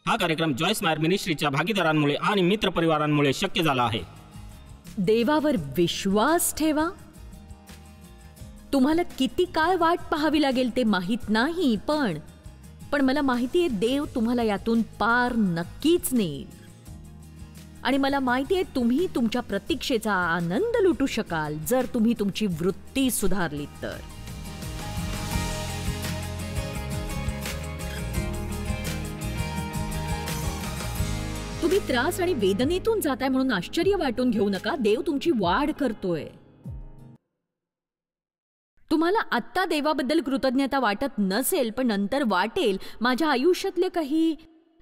हा कार्यक्रम जॉयस मायर मिनिस्ट्रीच्या भागीदारांमुळे आणि मित्रपरिवारांमुळे शक्य झाला आहे. देवावर विश्वास ठेवा. तुम्हाला किती काळ वाट पाहावी लागेल ते माहित नाही, पण मला माहिती आहे देव तुम्हाला यातून पार नक्कीच नेईल. आणि मला माहिती आहे तुम्ही तुमच्या प्रतीक्षेचा आनंद लुटू शकाल जर तुम्ही तुमची वृत्ती सुधारलीत तर. तुम्ही त्रास आणि वेदनेतून जाताय म्हणून आश्चर्य वाटून घेऊ नका. देव तुमची वाढ करतोय. तुम्हाला आत्ता देवाबद्दल कृतज्ञता वाटत नसेल, पण नंतर वाटेल. माझ्या आयुष्यातले काही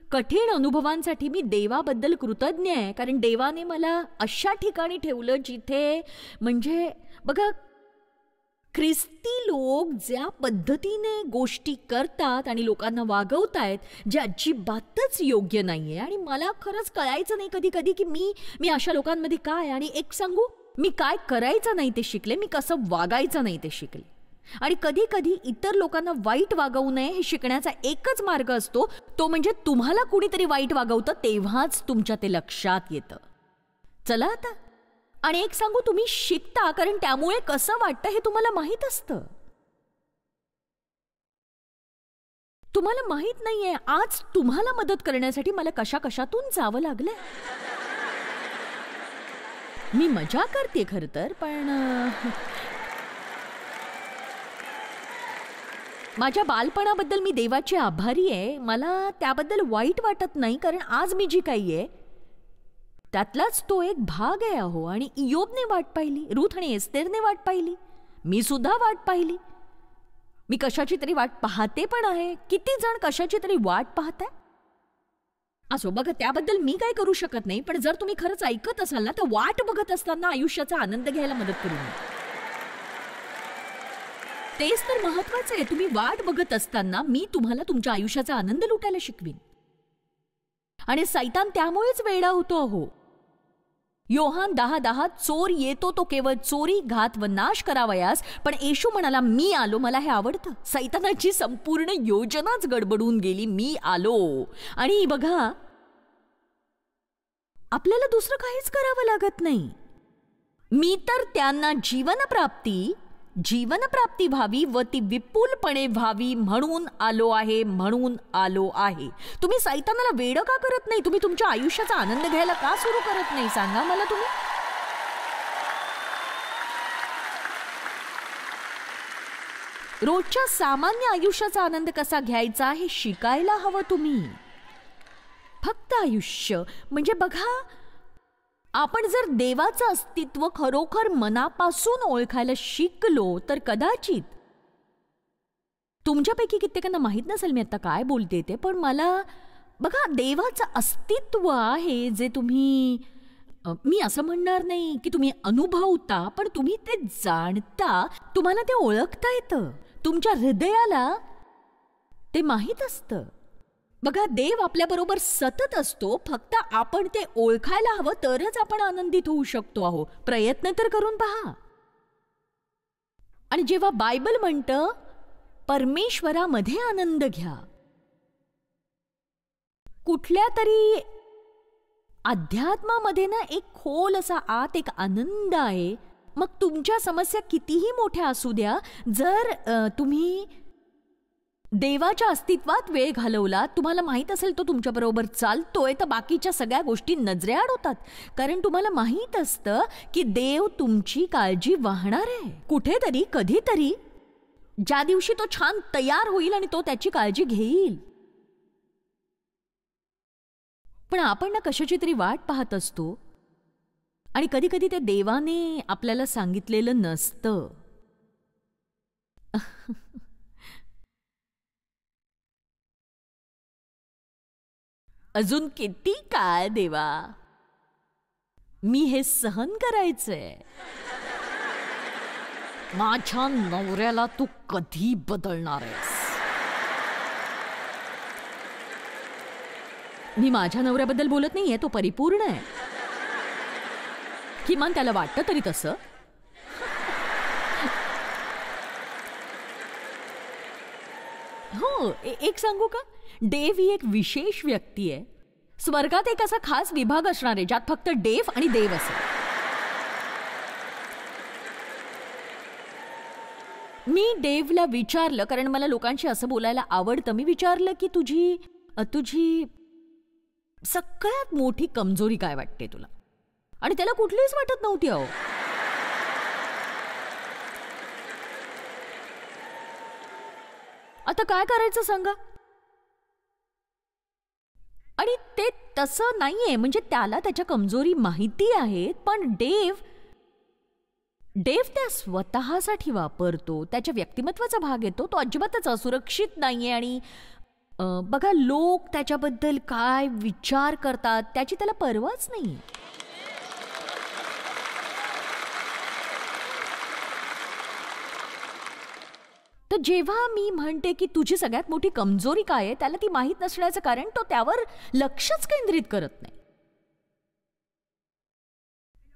कठीण अनुभवांसाठी मी देवाबद्दल कृतज्ञ आहे, कारण देवाने मला अशा ठिकाणी ठेवलं जिथे म्हणजे बघा ख्रिस्ती लोक ज्या पद्धतीने गोष्टी करतात आणि लोकांना वागवतायत जे अजिबातच योग्य नाहीये. आणि मला खरंच कळायचं नाही कधी कधी की मी अशा लोकांमध्ये काय. आणि एक सांगू, मी काय करायचं नाही ते शिकले, मी कसं वागायचं नाही ते शिकले. आणि कधी कधी इतर लोकांना वाईट वागवू नये हे शिकण्याचा एकच मार्ग असतो, तो म्हणजे तुम्हाला कुणीतरी वाईट वागवतं तेव्हाच तुमच्या ते लक्षात येतं. चला आता, आणि एक सांगू, तुम्ही शिकता कारण त्यामुळे कसं वाटतं हे तुम्हाला माहित असतं. तुम्हाला माहित नाहीये आज तुम्हाला मदत करण्यासाठी मला कशातून जावं लागलंय. मी मजा करते खरं तर, पण माझ्या बालपणाबद्दल मी देवाची आभारी आहे. मला त्याबद्दल वाईट वाटत नाही, कारण आज मी जी काही आहे त्यातलाच तो एक भाग आहे अहो. आणि इयोबने वाट पाहिली, रूथ आणि एस्थेरने वाट पाहिली, मी सुद्धा वाट पाहिली. मी कशाची तरी वाट पाहते पण आहे. किती जण कशाची तरी वाट पाहताय. असो बघा, त्याबद्दल मी काय करू शकत नाही, पण जर तुम्ही खरंच ऐकत असाल ना तर वाट बघत असताना आयुष्याचा आनंद घ्यायला मदत करू नये. तेच तर महत्वाचं आहे. तुम्ही वाट बघत असताना मी तुम्हाला तुमच्या आयुष्याचा आनंद लुटायला शिकवीन. आणि सैतान त्यामुळेच वेडा होतो अहो. योहान 10:10 चोर येतो तो केवळ चोरी, घात व नाश करावयास, पण येशू म्हणाला मी आलो. मला हे आवडतं. सैतानाची संपूर्ण योजनाच गडबडून गेली. मी आलो. आणि बघा, आपल्याला दुसरं काहीच करावं लागत नाही. मी तर त्यांना जीवनप्राप्ती व्हावी व ती विपुलपणे व्हावी म्हणून आलो आहे, म्हणून आलो आहे. तुम्ही सैतानाला वेड का करत नाही? तुम्ही तुमच्या आयुष्याचा आनंद घ्यायला का सुरू करत नाही? सांगा मला तुम्ही. रोजच्या सामान्य आयुष्याचा आनंद कसा घ्यायचा हे शिकायला हवं तुम्ही. फक्त आयुष्य म्हणजे बघा, आपण जर देवाचं अस्तित्व खरोखर मनापासून ओळखायला शिकलो तर कदाचित, तुमच्यापैकी कित्येकांना माहित नसेल मी आता काय बोलते ते, पण मला बघा देवाचं अस्तित्व आहे जे तुम्ही, मी असं म्हणणार नाही की तुम्ही अनुभवता, पण तुम्ही ते जाणता, तुम्हाला ते ओळखता येतं. तुमच्या हृदयाला ते माहित असतं. बघा, देव आपल्याबरोबर सतत असतो. फक्त आपण ते ओळखायला हवं, तरच आपण आनंदित होऊ शकतो आहो. प्रयत्न तर करून पहा. आणि जेव्हा बायबल म्हणतं परमेश्वरामध्ये आनंद घ्या, कुठल्या तरी अध्यात्मामध्ये ना एक खोल असा आत एक आनंद आहे. मग तुमच्या समस्या कितीही मोठ्या असू द्या, जर तुम्ही देवाच्या अस्तित्वात वेळ घालवला, तुम्हाला माहित असेल तो तुमच्याबरोबर चालतोय, तर बाकीच्या सगळ्या गोष्टी नजरेआड होतात. कारण तुम्हाला माहित असतं की देव तुमची काळजी वाहणार आहे. कुठेतरी कधीतरी ज्या दिवशी तो छान तयार होईल आणि तो त्याची काळजी घेईल. पण आपण ना कशाची तरी वाट पाहत असतो आणि कधी कधी ते देवाने आपल्याला सांगितलेलं नसतं. अजून किती काळ देवा मी हे सहन करायचंय? माझ्या नवऱ्याला तू कधी बदलणार आहेस? मी माझ्या नवऱ्याबद्दल बोलत नाहीये, तो परिपूर्ण आहे. किमान त्याला वाटतं तरी तसं. हो, एक सांगू का, देव ही एक विशेष व्यक्ती आहे. स्वर्गात एक असा खास विभाग असणार आहे ज्यात फक्त देव आणि देव असेल. मी देवला विचारलं, कारण मला लोकांशी असं बोलायला आवडतं. मी विचारलं की तुझी सगळ्यात मोठी कमजोरी काय वाटते तुला? आणि त्याला कुठलीच वाटत नव्हती. अहो, आता काय करायचं सांगा? आणि ते तसं नाहीये, म्हणजे त्याला त्याच्या कमजोरी माहिती आहेत, पण देव त्या स्वतःसाठी वापरतो. त्याच्या व्यक्तिमत्वाचा भाग येतो. तो अजिबातच असुरक्षित नाहीये. आणि बघा, लोक त्याच्याबद्दल काय विचार करतात त्याची त्याला पर्वाच नाही. तर जेव्हा मी म्हणते की तुझी सगळ्यात मोठी कमजोरी काय आहे, त्याला ती माहीत नसण्याचं कारण तो त्यावर लक्षच केंद्रित करत नाही.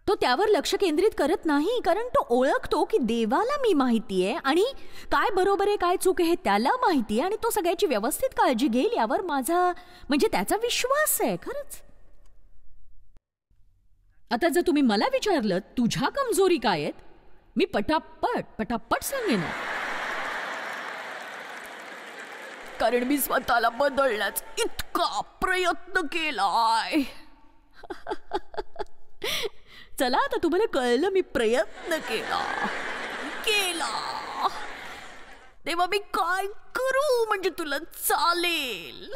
तो त्यावर लक्ष केंद्रित करत नाही, कारण तो ओळखतो की देवाला मी माहिती आहे आणि काय बरोबर आहे काय चूक आहे हे त्याला माहिती आहे, आणि तो सगळ्याची व्यवस्थित काळजी घेईल यावर माझा, म्हणजे त्याचा विश्वास आहे. खरंच. आता जर तुम्ही मला विचारलं तुझ्या कमजोरी काय आहेत, मी पटापट सांगेन, कारण मी स्वतःला बदलण्याचा इतका प्रयत्न केलाय. चला, आता तुम्हाला कळलं मी प्रयत्न केला. तेव्हा मी काय करू म्हणजे तुला चालेल?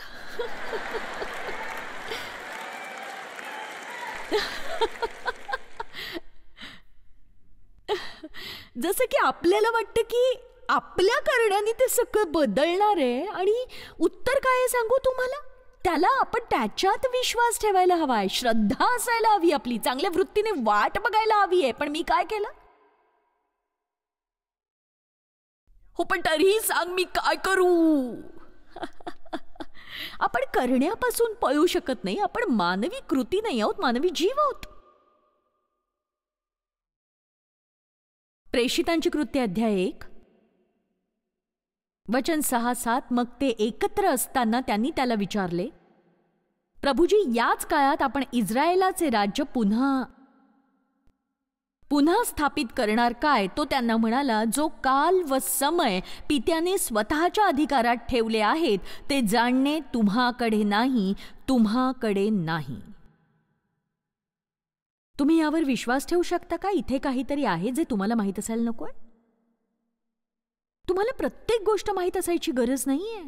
जसं की आपल्याला वाटतं की आपल्या करण्याने ते सगळं बदलणार आहे, आणि उत्तर काय आहे सांगू तुम्हाला? त्याला आपण त्याच्यात विश्वास ठेवायला हवाय, श्रद्धा असायला हवी आपली, चांगल्या वृत्तीने वाट बघायला हवी आहे. पण मी काय केलं? हो, पण तरीही सांग मी काय करू? आपण करण्यापासून पळू शकत नाही. आपण मानवी कृती नाही आहोत, मानवी जीव आहोत. प्रेषितांची कृत्य अध्याय 1 वचन 6-7. मग ते एकत्र असताना त्यांनी त्याला विचारले, प्रभूजी, याच काळात आपण इस्रायलाचे राज्य पुन्हा स्थापित करणार काय? तो त्यांना म्हणाला, जो काल व समय पित्याने स्वतःच्या अधिकारात ठेवले आहेत ते जाणणे तुम्हाकडे नाही. तुम्ही यावर विश्वास ठेवू शकता का? इथे काहीतरी आहे जे तुम्हाला माहीत असायला नकोय. तुम्हाला प्रत्येक गोष्ट माहीत असायची गरज नाहीये.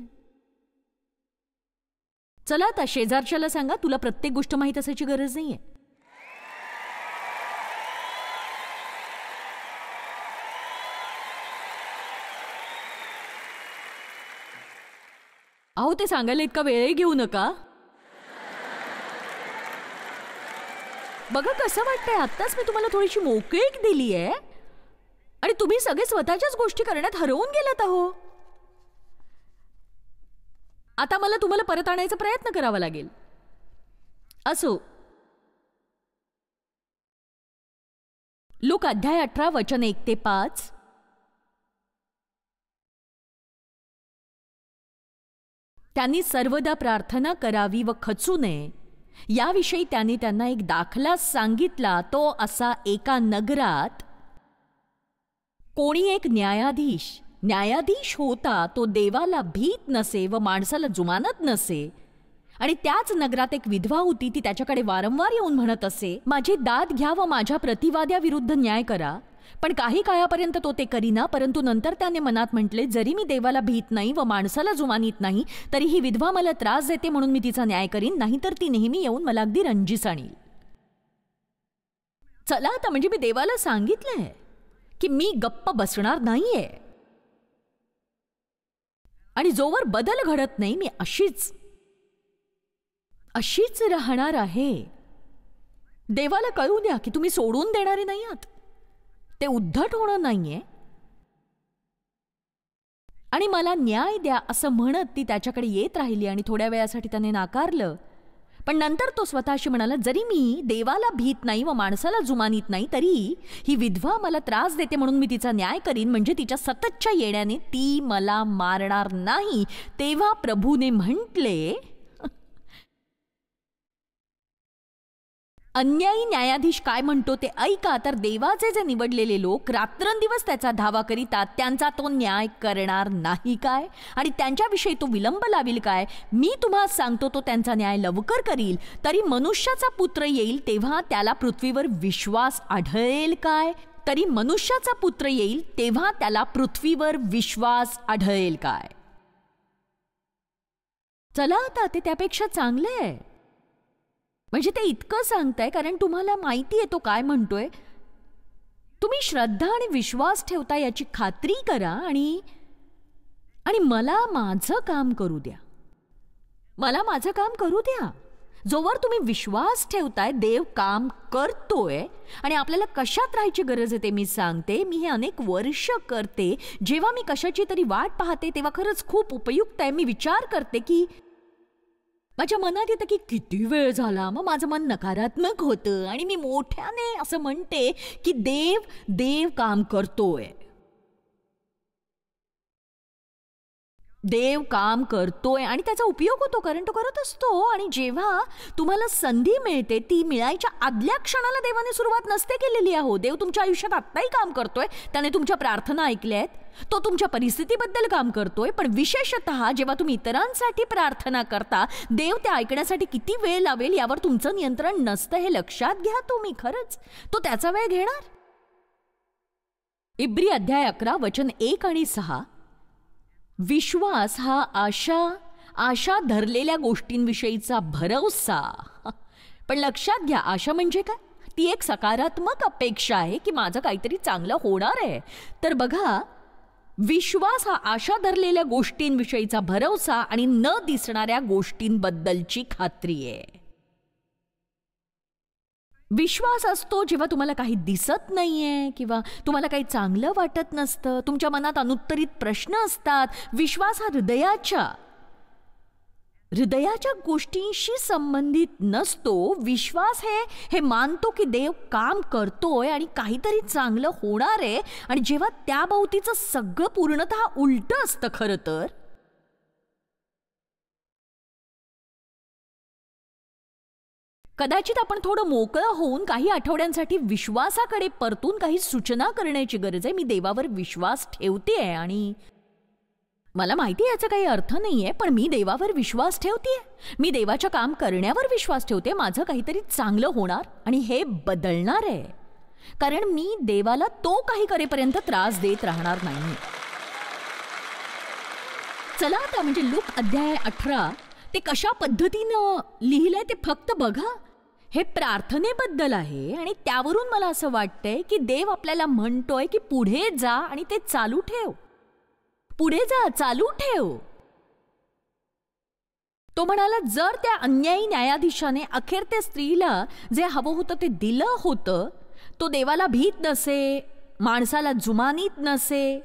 चला, आता शेजारच्याला सांगा, तुला प्रत्येक गोष्ट माहीत असायची गरज नाहीये. अहो, ते सांगायला इतका वेळही घेऊ नका. बघा कसं वाटतंय, आत्ताच मी तुम्हाला थोडीशी मोकळीक दिली आहे आणि तुम्ही सगळे स्वतःच्याच गोष्टी करण्यात हरवून गेलात. अहो, आता मला तुम्हाला परत आणायचा प्रयत्न करावा लागेल. असो, लूक अध्याय 18 वचन 1-5. त्यांनी सर्वदा प्रार्थना करावी व खचू नये याविषयी त्यांनी त्यांना एक दाखला सांगितला. तो असा, एका नगरात कोणी एक न्यायाधीश होता. तो देवाला भीत नसे व माणसाला जुमानत नसे. आणि त्याच नगरात एक विधवा होती. ती त्याच्याकडे वारंवार येऊन म्हणत असे, माझी दाद घ्या व माझ्या प्रतिवाद्याविरुद्ध न्याय करा. पण काही काळापर्यंत तो ते करीना. परंतु नंतर त्याने मनात म्हटले, जरी मी देवाला भीत नाही व माणसाला जुमानीत नाही, तरी ही विधवा मला त्रास देते म्हणून मी तिचा न्याय करीन, नाहीतर ती नेहमी येऊन मला अगदी रंजीस आणील. चला, आता म्हणजे मी देवाला सांगितलंय की मी गप्प बसणार नाहीये, आणि जोवर बदल घडत नाही मी अशीच राहणार आहे. देवाला कळू द्या की तुम्ही सोडून देणारे नाही आहात. ते उद्धट होणं नाहीये. आणि मला न्याय द्या असं म्हणत ती त्याच्याकडे येत राहिली आणि थोड्या वेळासाठी त्याने नाकारलं. पण नंतर तो स्वतःशी म्हणाला, जरी मी देवाला भीत नाही व माणसाला जुमानीत नाही, तरी ही विधवा मला त्रास देते म्हणून मी तिचा न्याय करीन, म्हणजे तिच्या सततच्या येण्याने ती मला मारणार नाही. तेव्हा प्रभूने म्हटले, अन्यायी न्यायाधीश काय म्हणतो ते ऐका. तर देवाचे जे निवडलेले लोक रात्रंदिवस त्याचा धावा करीतात, त्यांचा तो न्याय करणार नाही काय? आणि त्यांच्याविषयी तो विलंब लावील काय? मी तुम्हाला सांगतो, तो त्यांचा न्याय लवकर करील. तरी मनुष्याचा पुत्र येईल तेव्हा त्याला पृथ्वीवर विश्वास आढळेल काय? तरी मनुष्याचा पुत्र येईल तेव्हा त्याला पृथ्वीवर विश्वास आढळेल काय? चला आता, ते त्यापेक्षा चांगले आहे. म्हणजे ते इतकं सांगताय कारण तुम्हाला माहिती आहे तो काय म्हणतोय. तुम्ही श्रद्धा आणि विश्वास ठेवता याची खात्री करा आणि मला माझं काम करू द्या. मला माझं काम करू द्या. जोवर तुम्ही विश्वास ठेवताय, देव काम करतोय. आणि आपल्याला कशात राहायची गरज आहे ते मी सांगते. मी हे अनेक वर्ष करते. जेव्हा मी कशाची तरी वाट पाहते तेव्हा खरंच खूप उपयुक्त आहे. मी विचार करते की माझ्या मनात येतं की किती वेळ झाला. मग माझं मन नकारात्मक होतं आणि मी मोठ्याने असं म्हणते की देव काम करतोय. देव काम करतोय आणि त्याचा उपयोग होतो, कारण तो करत असतो. आणि जेव्हा तुम्हाला संधी मिळते, ती मिळायच्या आदल्या क्षणाला देवाने सुरुवात नसते केलेली आहो. देव तुमच्या आयुष्यात आत्ताही काम करतोय. त्याने तुमच्या प्रार्थना ऐकल्यात. तो तुमच्या परिस्थितीबद्दल काम करतोय. पण विशेषतः जेव्हा तुम्ही इतरांसाठी प्रार्थना करता, देव त्या ऐकण्यासाठी किती वेळ लावेल यावर तुमचं नियंत्रण नसतं. हे लक्षात घ्या तुम्ही. खरंच तो त्याचा वेळ घेणार. इब्री अध्याय 11 वचन 1 आणि 6. विश्वास हा आशा धरलेल्या गोष्टींविषयीचा भरवसा. पण लक्षात घ्या, आशा म्हणजे काय? ती एक सकारात्मक अपेक्षा आहे की माझं काहीतरी चांगलं होणार आहे. तर बघा, विश्वास हा आशा धरलेल्या गोष्टींविषयीचा भरवसा आणि न दिसणाऱ्या गोष्टींबद्दलची खात्री आहे. विश्वास असतो जेव्हा तुम्हाला काही दिसत नाहीये किंवा तुम्हाला काही चांगलं वाटत नसतं, तुमच्या मनात अनुत्तरित प्रश्न असतात. विश्वास हा हृदयाच्या गोष्टींशी संबंधित नसतो. विश्वास हे मानतो की देव काम करतोय आणि काहीतरी चांगलं होणार आहे. आणि जेव्हा त्याभोवतीचं सगळं पूर्णतः उलट असतं खरं तर, कदाचित आपण थोडं मोकळं होऊन काही आठवड्यांसाठी विश्वासाकडे परतून काही सूचना करण्याची गरज आहे. मी देवावर विश्वास ठेवतेय आणि मला माहिती आहे याचा काही अर्थ नाहीये, पण मी देवावर विश्वास ठेवतेय. मी देवाच्या काम करण्यावर विश्वास ठेवते. माझं काहीतरी चांगलं होणार आणि हे बदलणार आहे, कारण मी देवाला तो काही करेपर्यंत त्रास देत राहणार नाही. चला आता, म्हणजे लूक अध्याय 18 ते कशा पद्धतीनं लिहिलंय ते फक्त बघा. हे प्रार्थनेबद्दल आहे आणि त्यावरून मला असं वाटतंय की देव आपल्याला म्हणतोय की पुढे जा आणि ते चालू ठेव. पुढे जा, चालू ठेव. तो म्हणाला, जर त्या अन्यायी न्यायाधीशाने अखेर त्या स्त्रीला जे हवं होतं ते दिलं होतं, तो देवाला भीत नसे, माणसाला जुमानीत नसे,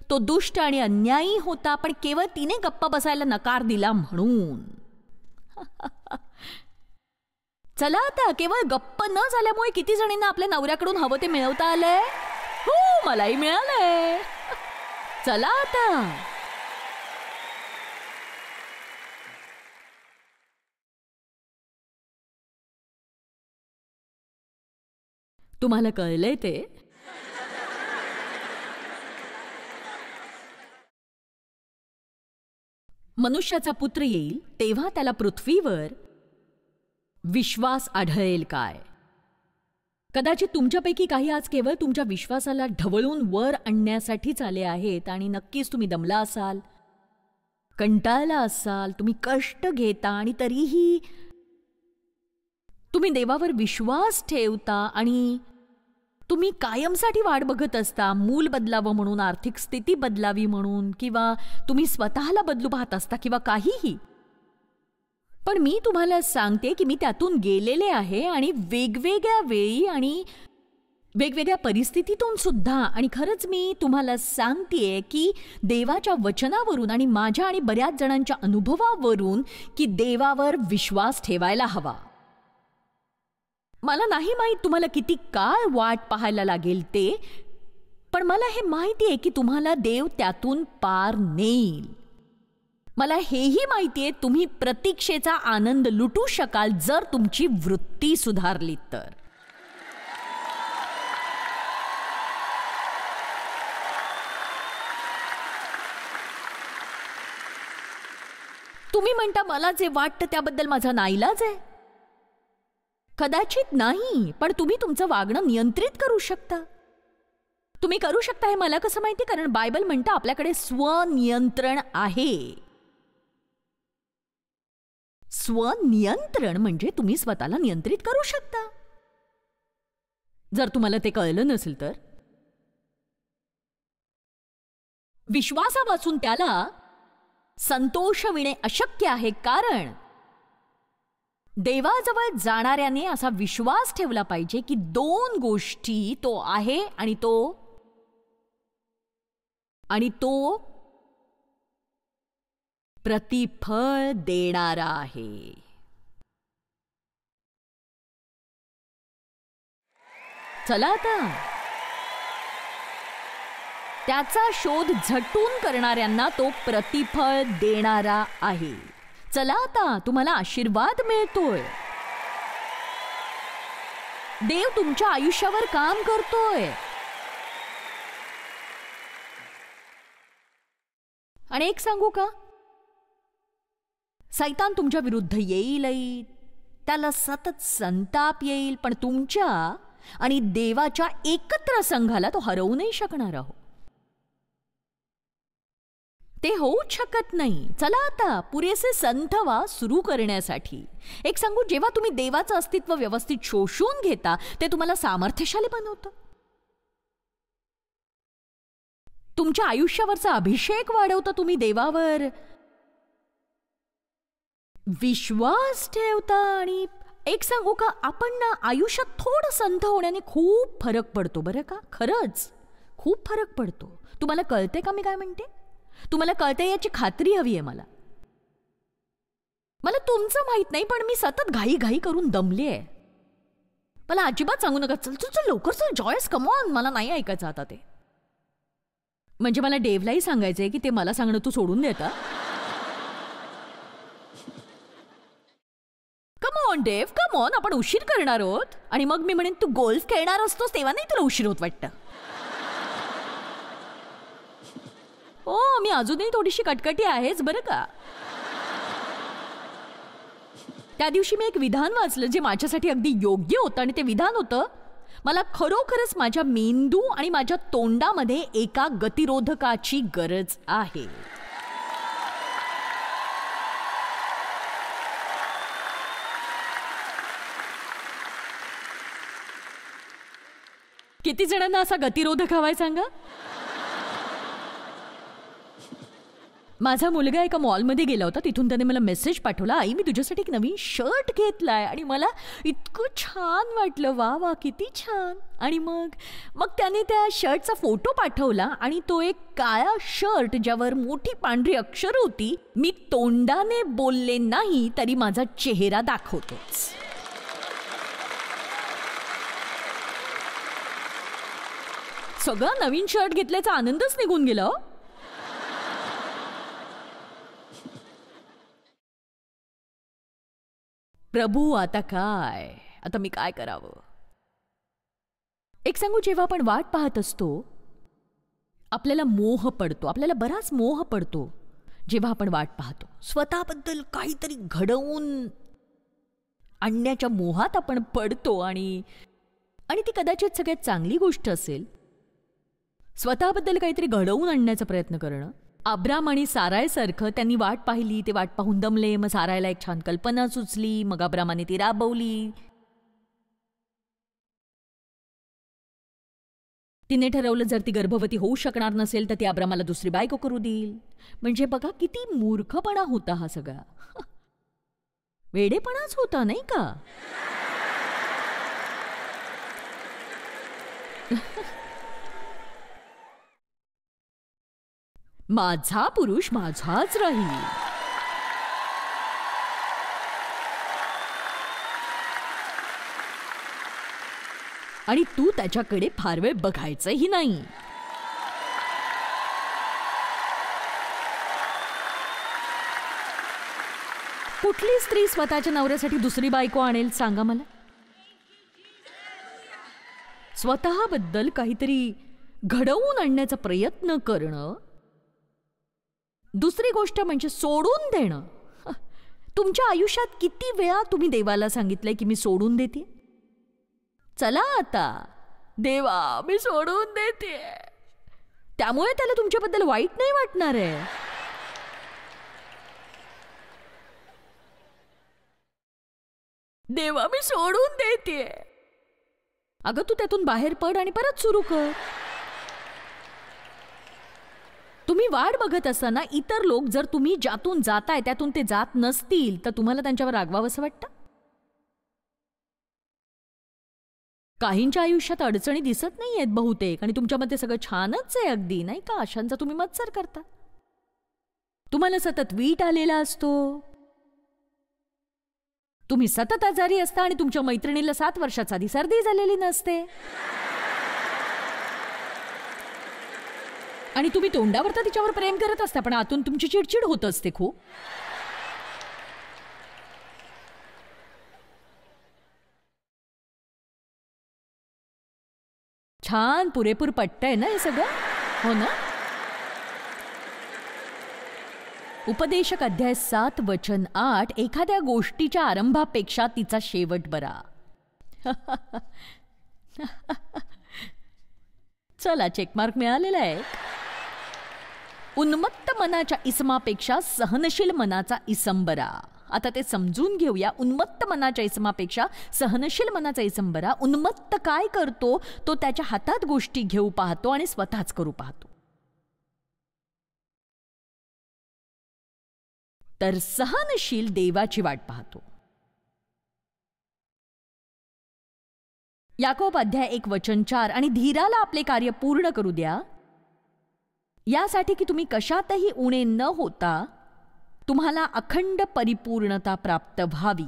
तो दुष्ट आणि अन्यायी होता, पण केवळ तिने गप्पा बसायला नकार दिला म्हणून. चला आता, केवळ गप्प न झाल्यामुळे किती जणींना आपल्या नवऱ्याकडून हवं ते मिळवता आलंय. हो, मलाही मिळालंय. चला आता. तुम्हाला कळलंय ते? मनुष्याचा पुत्र येईल तेव्हा त्याला पृथ्वीवर विश्वास आढळेल काय? कदाचित तुमच्यापैकी काही आज केवळ तुमच्या विश्वासाला ढवळून वर आणण्यासाठीच आले आहेत आणि नक्कीच तुम्ही दमला असाल, कंटाळला असाल, तुम्ही कष्ट घेता आणि तरीही तुम्ही देवावर विश्वास ठेवता आणि तुम्ही कायमसाठी वाट बघत असता, मूल बदलावं म्हणून, आर्थिक स्थिती बदलावी म्हणून, किंवा तुम्ही स्वतःला बदलू पाहत असता किंवा काहीही. पण मी तुम्हाला सांगते की मी त्यातून गेलेले आहे आणि वेगवेगळ्या वेळी आणि वेगवेगळ्या परिस्थितीतून सुद्धा. आणि खरंच मी तुम्हाला सांगतेय की देवाच्या वचनावरून आणि माझ्या आणि बऱ्याच जणांच्या अनुभवावरून की देवावर विश्वास ठेवायला हवा. मला नाही माहीत तुम्हाला किती काळ वाट पाहायला लागेल ते, पण मला हे माहिती आहे की तुम्हाला देव त्यातून पार नेईल. मला हेही माहिती आहे तुम्ही प्रतीक्षेचा आनंद लुटू शकाल जर तुमची वृत्ती सुधारली तर. तुम्ही म्हणता मला जे वाटतं त्याबद्दल माझा नाईलाज आहे. कदाचित नाही, पण तुम्ही तुमचं वागणं नियंत्रित करू शकता. तुम्ही करू शकता हे मला कसं माहिती? कारण बायबल म्हणतं आपल्याकडे स्वनियंत्रण आहे. स्वनियंत्रण म्हणजे तुम्ही स्वतःला नियंत्रित करू शकता. जर तुम्हाला ते कळलं नसेल तर विश्वासापासून त्याला संतोषविणे अशक्य आहे, कारण देवाजवळ जाणाऱ्याने असा विश्वास ठेवला पाहिजे की दोन गोष्टी तो आहे आणि तो प्रतिफळ देणारा आहे. चला आता त्याचा शोध झटून करणाऱ्यांना तो प्रतिफळ देणारा आहे. चला आता तुम्हाला आशीर्वाद मिळतोय. देव तुमच्या आयुष्यावर काम करतोय. आणि एक सांगू का, सैतान तुमच्या विरुद्ध येईलही, त्याला सतत संताप येईल, पण तुमच्या आणि देवाच्या एकत्र संघाला तो हरवू नाही शकणार आहो. ते होऊच शकत नाही. चला आता पुरेसे संथ व्हा सुरू करण्यासाठी. एक सांगू, जेव्हा तुम्ही देवाचं अस्तित्व व्यवस्थित शोषून घेता ते तुम्हाला सामर्थ्यशाली बनवतं. तुमच्या आयुष्यावरचा अभिषेक वाढवतं. तुम्ही देवावर विश्वास ठेवता. आणि एक सांगू का, आपण ना आयुष्यात थोडं संथ होण्याने खूप फरक पडतो बरं का. खरंच खूप फरक पडतो. तुम्हाला कळते का मी काय म्हणते? तुम्हाला कळते याची खात्री हवी आहे मला. मला तुमचं माहित नाही, पण मी सतत घाई करून दमले आहे. मला अजिबात सांगू नका चल चल चल लवकर चल जॉयस कम ऑन. मला नाही ऐकायचं आता ते. म्हणजे मला डेवलाही सांगायचंय की ते मला सांगणं तू सोडून देता. कम ऑन डेव, कम ऑन. आपण उशीर करणार आहोत. आणि मग मी म्हणेन तू गोल्फ खेळणार असतोस तेव्हा नाही तुला उशीर होत वाटतं. हो, मी अजूनही थोडीशी कटकटी आहेच बरं का. त्या दिवशी मी एक विधान वाचलं जे माझ्यासाठी अगदी योग्य होतं. आणि ते विधान होतं, मला खरोखरच माझ्या मेंदू आणि माझ्या तोंडामध्ये एका गतिरोधकाची गरज आहे. किती जणांना असा गतिरोधक हवाय सांगा? माझा मुलगा एका मॉलमध्ये गेला होता. तिथून त्याने मला मेसेज पाठवला, आई मी तुझ्यासाठी एक नवीन शर्ट घेतलाय. आणि मला इतकं छान वाटलं. वा वा किती छान. आणि मग त्याने त्या शर्टचा फोटो पाठवला. आणि तो एक काळा शर्ट ज्यावर मोठी पांढरी अक्षर होती. मी तोंडाने बोलले नाही तरी माझा चेहरा दाखवतोच. सगळा नवीन शर्ट घेतल्याचा आनंदच निघून गेला. प्रभू आता काय, आता मी काय करावं? एक सांगू, जेव्हा आपण वाट पाहत असतो आपल्याला मोह पडतो. आपल्याला बराच मोह पडतो जेव्हा आपण वाट पाहतो. स्वतःबद्दल काहीतरी घडवून आणण्याच्या मोहात आपण पडतो. आणि ती कदाचित सगळ्यात चांगली गोष्ट असेल, स्वतःबद्दल काहीतरी घडवून आणण्याचा प्रयत्न करणं. अब्राम आणि सारायसारखं त्यांनी वाट पाहिली. ते वाट पाहून दमले. मग सारायला एक छान कल्पना सुचली. मग अब्रामाने ती राबवली. तिने ठरवलं जर ती गर्भवती होऊ शकणार नसेल तर ती अब्रामाला दुसरी बायको करू देईल. म्हणजे बघा किती मूर्खपणा होता हा सगळा. वेडेपणाच होता नाही का? माझा पुरुष माझाच राहील. आणि तू त्याच्याकडे फार वेळ बघायचंही नाही. कुठली स्त्री स्वतःच्या नवऱ्यासाठी दुसरी बायको आणेल सांगा मला? स्वतःबद्दल काहीतरी घडवून आणण्याचा प्रयत्न करणं. दुसरी गोष्ट म्हणजे सोडून देणं. तुमच्या आयुष्यात किती वेळा तुम्ही देवाला सांगितलंय की मी सोडून देते? चला आता देवा मी सोडून देते. त्यामुळे त्याला तुमच्याबद्दल वाईट नाही वाटणार आहे. देवा मी सोडून देते. अगं तू त्यातून बाहेर पड आणि परत सुरू कर. तुम्ही वाट बघत असताना इतर लोक जर तुम्ही ज्यातून जाताय त्यातून ते जात नसतील तर तुम्हाला त्यांच्यावर रागवावंसं वाटतं? काहींच्या आयुष्यात अडचणी दिसत नाहीयेत बहुतेक आणि तुमच्यामध्ये सगळं छानच आहे अगदी, नाही का? अशांचा तुम्ही मत्सर करता. तुम्हाला सतत वीट आलेला असतो. तुम्ही सतत आजारी असता आणि तुमच्या मैत्रिणीला 7 वर्षाचा आधी सर्दी झालेली नसते. आणि तुम्ही तोंडावर तर तिच्यावर प्रेम करत असता पण आतून तुमची चिडचिड होत असते खूप. छान पुरेपूर पटतंय ना हे सगळं? हो ना? उपदेशक अध्याय 7 वचन 8, एखाद्या गोष्टीच्या आरंभापेक्षा तिचा शेवट बरा. चला चेकमार्क मिळालेला आहे. उन्मत्त मनाच्या इसमापेक्षा सहनशील मनाचा इसम बरा. आता ते समजून घेऊया. उन्मत्त मनाच्या इसमापेक्षा सहनशील मनाचा इसम बरा. उन्मत्त काय करतो? तो त्याच्या हातात गोष्टी घेऊ पाहतो आणि स्वतःच करू पाहतो. तर सहनशील देवाची वाट पाहतो. याकोब अध्याय 1 वचन 4, आणि धीराला आपले कार्य पूर्ण करू द्या, यासाठी की तुम्ही कशातही उणे न होता तुम्हाला अखंड परिपूर्णता प्राप्त व्हावी.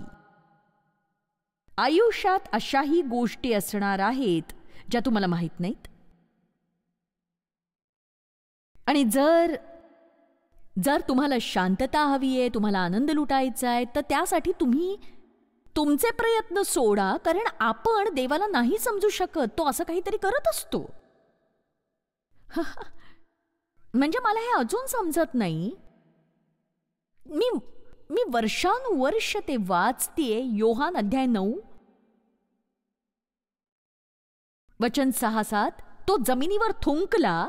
आयुष्यात अशाही गोष्टी असणार आहेत ज्या तुम्हाला माहित नाहीत. आणि जर तुम्हाला शांतता हवी आहे, तुम्हाला आनंद लुटायचा आहे, तर त्यासाठी तुम्ही तुमचे प्रयत्न सोडा. कारण आपण देवाला नाही समजू शकत. तो असं काहीतरी करत असतो. म्हणजे मला हे अजून समजत नाही. मी वर्षानुवर्ष ते वाचतेय. योहान अध्याय 9 वचन 6-7, तो जमिनीवर थुंकला,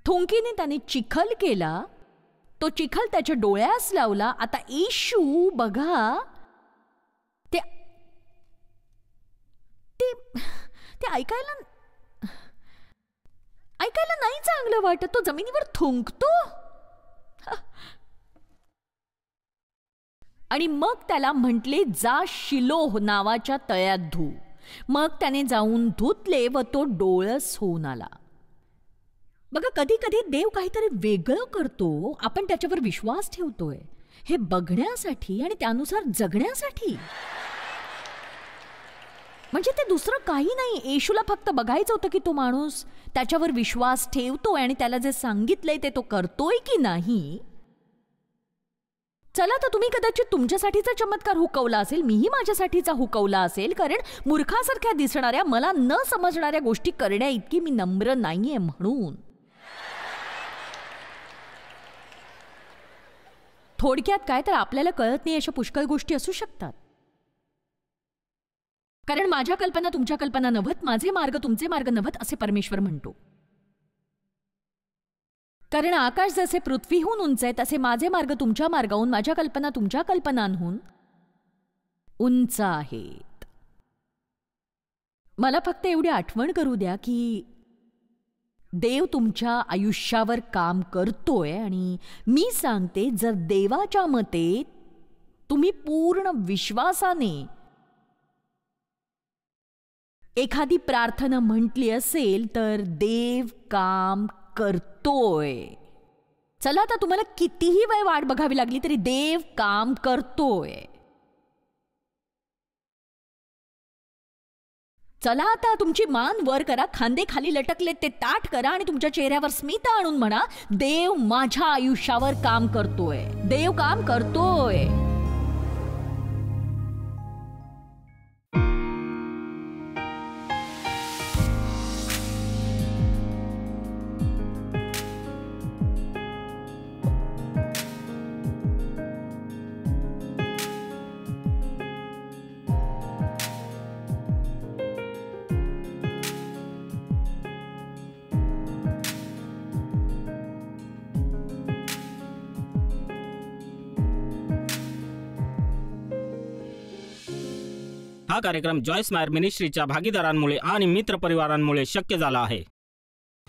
थुंकीने त्याने चिखल केला, तो चिखल त्याच्या डोळ्यास लावला. आता येशू बघा ते ऐकायला नाही चांगलं वाटत. तो जमिनीवर थुंकतो आणि मग त्याला म्हटले जा शिलोह नावाच्या तळ्यात धू. मग त्याने जाऊन धुतले व तो डोळस होऊन आला. बघा कधी कधी देव काहीतरी वेगळं करतो, आपण त्याच्यावर विश्वास ठेवतोय हे बघण्यासाठी आणि त्यानुसार जगण्यासाठी. म्हणजे ते दुसरं काही नाही. येशूला फक्त बघायचं होतं की तो माणूस त्याच्यावर विश्वास ठेवतोय आणि त्याला जे सांगितलंय ते तो करतोय की नाही. चला तर तुम्ही कदाचित तुमच्यासाठीचा चमत्कार हुकवला असेल, मीही माझ्यासाठीचा हुकवला असेल. कारण मूर्खासारख्या दिसणाऱ्या, मला न समजणाऱ्या गोष्टी करण्या इतकी मी नम्र नाहीये म्हणून. थोडक्यात काय तर आपल्याला कळत नाही अशा पुष्कळ गोष्टी असू शकतात. कारण माझ्या कल्पना तुमच्या कल्पना नव्हत, माझे मार्ग तुमचे मार्ग नव्हत असे परमेश्वर म्हणतो. कारण आकाश जसे पृथ्वीहून उंच आहे तसे माझे मार्ग तुमच्या मार्गाहून, माझ्या कल्पना तुमच्या कल्पनांहून उंच आहेत. मला फक्त एवढी आठवण करू द्या की देव तुमच्या आयुष्यावर काम करतोय. आणि मी सांगते, जर देवाच्या मते तुम्ही पूर्ण विश्वासाने एखादी प्रार्थना म्हटली असेल तर देव काम करतोय. चला आता तुम्हाला कितीही वेळ वाट बघावी लागली तरी देव काम करतोय. चला आता तुमची मान वर करा, खांदे खाली लटकले ते ताठ करा आणि तुमच्या चेहऱ्यावर स्मित आणून म्हणा, देव माझ्या आयुष्यावर काम करतोय, देव काम करतोय. हा कार्यक्रम जॉयस मायर मिनिस्ट्रीच्या भागीदारांमुळे आणि मित्रपरिवारांमुळे शक्य झाला आहे.